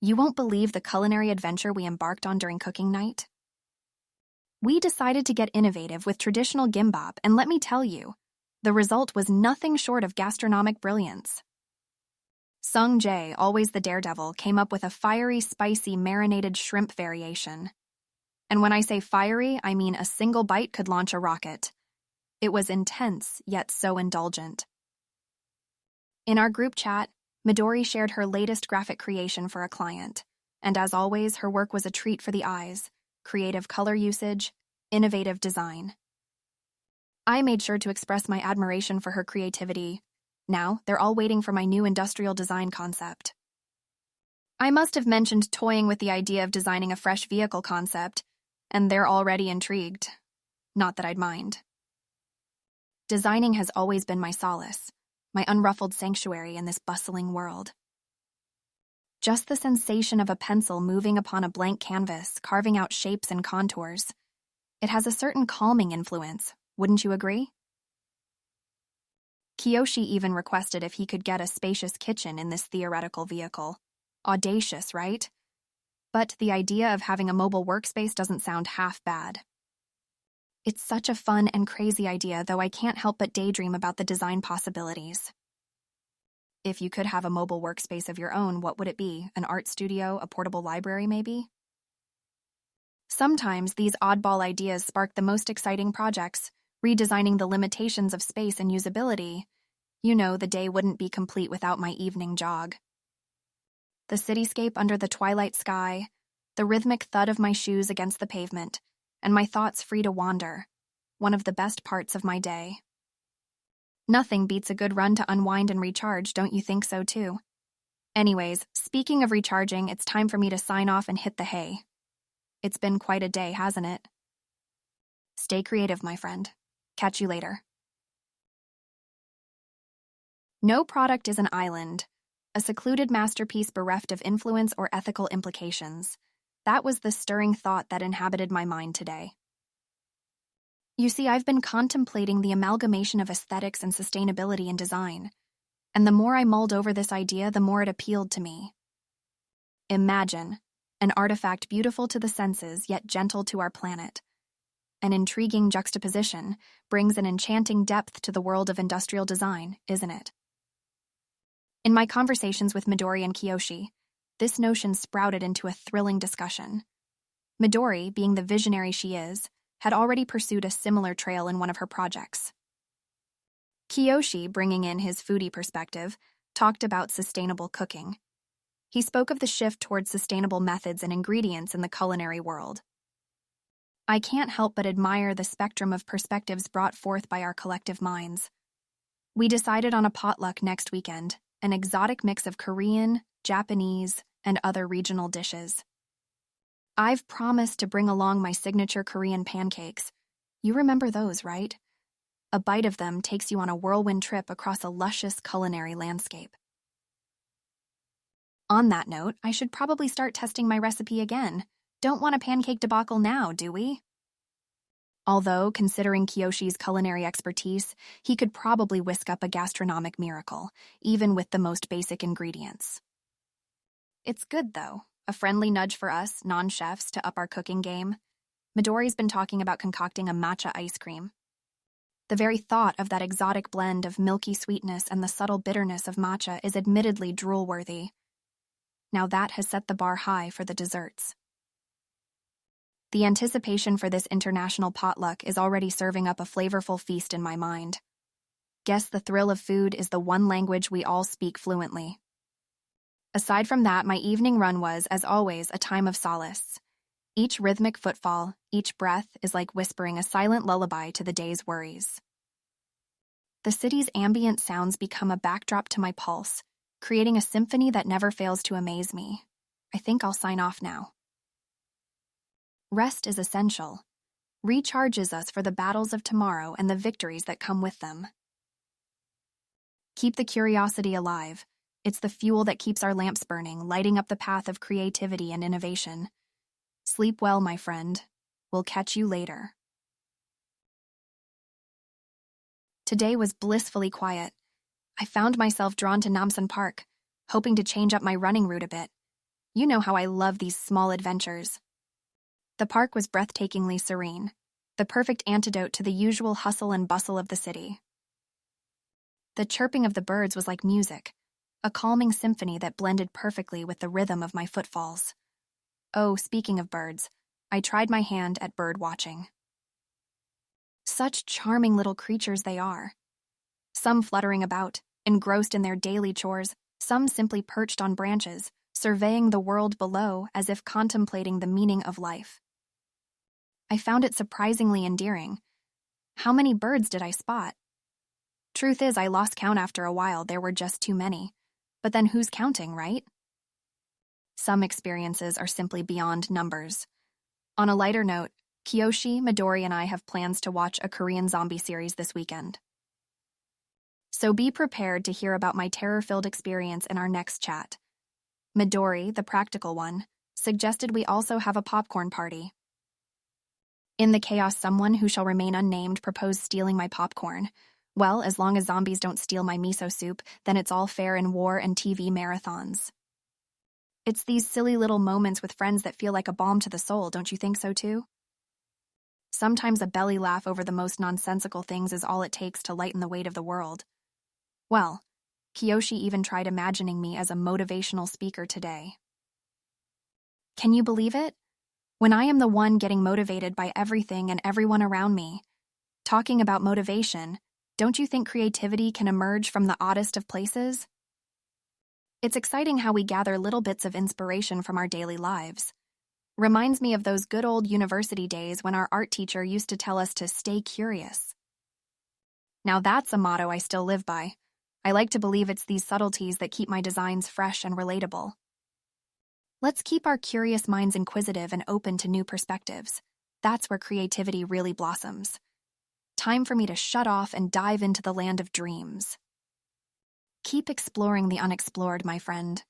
You won't believe the culinary adventure we embarked on during cooking night. We decided to get innovative with traditional gimbap, and let me tell you, the result was nothing short of gastronomic brilliance. Sung Jae, always the daredevil, came up with a fiery, spicy, marinated shrimp variation. And when I say fiery, I mean a single bite could launch a rocket. It was intense, yet so indulgent. In our group chat, Midori shared her latest graphic creation for a client, and as always, her work was a treat for the eyes: creative color usage, innovative design. I made sure to express my admiration for her creativity. Now, they're all waiting for my new industrial design concept. I must have mentioned toying with the idea of designing a fresh vehicle concept, and they're already intrigued. Not that I'd mind. Designing has always been my solace, my unruffled sanctuary in this bustling world. Just the sensation of a pencil moving upon a blank canvas, carving out shapes and contours. It has a certain calming influence, wouldn't you agree? Kiyoshi even requested if he could get a spacious kitchen in this theoretical vehicle. Audacious, right? But the idea of having a mobile workspace doesn't sound half bad. It's such a fun and crazy idea, though I can't help but daydream about the design possibilities. If you could have a mobile workspace of your own, what would it be? An art studio, a portable library, maybe? Sometimes these oddball ideas spark the most exciting projects, redesigning the limitations of space and usability. You know, the day wouldn't be complete without my evening jog. The cityscape under the twilight sky, the rhythmic thud of my shoes against the pavement, and my thoughts free to wander. One of the best parts of my day. Nothing beats a good run to unwind and recharge, don't you think so too? Anyways, speaking of recharging, it's time for me to sign off and hit the hay. It's been quite a day, hasn't it? Stay creative, my friend. Catch you later. No product is an island, a secluded masterpiece bereft of influence or ethical implications. That was the stirring thought that inhabited my mind today. You see, I've been contemplating the amalgamation of aesthetics and sustainability in design, and the more I mulled over this idea, the more it appealed to me. Imagine an artifact beautiful to the senses yet gentle to our planet. An intriguing juxtaposition brings an enchanting depth to the world of industrial design, isn't it? In my conversations with Midori and Kiyoshi, this notion sprouted into a thrilling discussion. Midori, being the visionary she is, had already pursued a similar trail in one of her projects. Kiyoshi, bringing in his foodie perspective, talked about sustainable cooking. He spoke of the shift towards sustainable methods and ingredients in the culinary world. I can't help but admire the spectrum of perspectives brought forth by our collective minds. We decided on a potluck next weekend, an exotic mix of Korean, Japanese, and other regional dishes. I've promised to bring along my signature Korean pancakes. You remember those, right? A bite of them takes you on a whirlwind trip across a luscious culinary landscape. On that note, I should probably start testing my recipe again. Don't want a pancake debacle now, do we? Although, considering Kiyoshi's culinary expertise, he could probably whisk up a gastronomic miracle, even with the most basic ingredients. It's good, though. A friendly nudge for us, non-chefs, to up our cooking game. Midori's been talking about concocting a matcha ice cream. The very thought of that exotic blend of milky sweetness and the subtle bitterness of matcha is admittedly drool-worthy. Now that has set the bar high for the desserts. The anticipation for this international potluck is already serving up a flavorful feast in my mind. Guess the thrill of food is the one language we all speak fluently. Aside from that, my evening run was, as always, a time of solace. Each rhythmic footfall, each breath is like whispering a silent lullaby to the day's worries. The city's ambient sounds become a backdrop to my pulse, creating a symphony that never fails to amaze me. I think I'll sign off now. Rest is essential. Recharges us for the battles of tomorrow and the victories that come with them. Keep the curiosity alive. It's the fuel that keeps our lamps burning, lighting up the path of creativity and innovation. Sleep well, my friend. We'll catch you later. Today was blissfully quiet. I found myself drawn to Namsan Park, hoping to change up my running route a bit. You know how I love these small adventures. The park was breathtakingly serene, the perfect antidote to the usual hustle and bustle of the city. The chirping of the birds was like music, a calming symphony that blended perfectly with the rhythm of my footfalls. Oh, speaking of birds, I tried my hand at bird watching. Such charming little creatures they are. Some fluttering about, engrossed in their daily chores, some simply perched on branches, surveying the world below as if contemplating the meaning of life. I found it surprisingly endearing. How many birds did I spot? Truth is, I lost count after a while. There were just too many. But then who's counting, right? Some experiences are simply beyond numbers. On a lighter note, Kiyoshi, Midori, and I have plans to watch a Korean zombie series this weekend. So be prepared to hear about my terror-filled experience in our next chat. Midori, the practical one, suggested we also have a popcorn party. In the chaos, someone who shall remain unnamed proposed stealing my popcorn. Well, as long as zombies don't steal my miso soup, then it's all fair in war and TV marathons. It's these silly little moments with friends that feel like a balm to the soul, don't you think so too? Sometimes a belly laugh over the most nonsensical things is all it takes to lighten the weight of the world. Well, Kiyoshi even tried imagining me as a motivational speaker today. Can you believe it? When I am the one getting motivated by everything and everyone around me. Talking about motivation, don't you think creativity can emerge from the oddest of places? It's exciting how we gather little bits of inspiration from our daily lives. Reminds me of those good old university days when our art teacher used to tell us to stay curious. Now that's a motto I still live by. I like to believe it's these subtleties that keep my designs fresh and relatable. Let's keep our curious minds inquisitive and open to new perspectives. That's where creativity really blossoms. Time for me to shut off and dive into the land of dreams. Keep exploring the unexplored, my friend.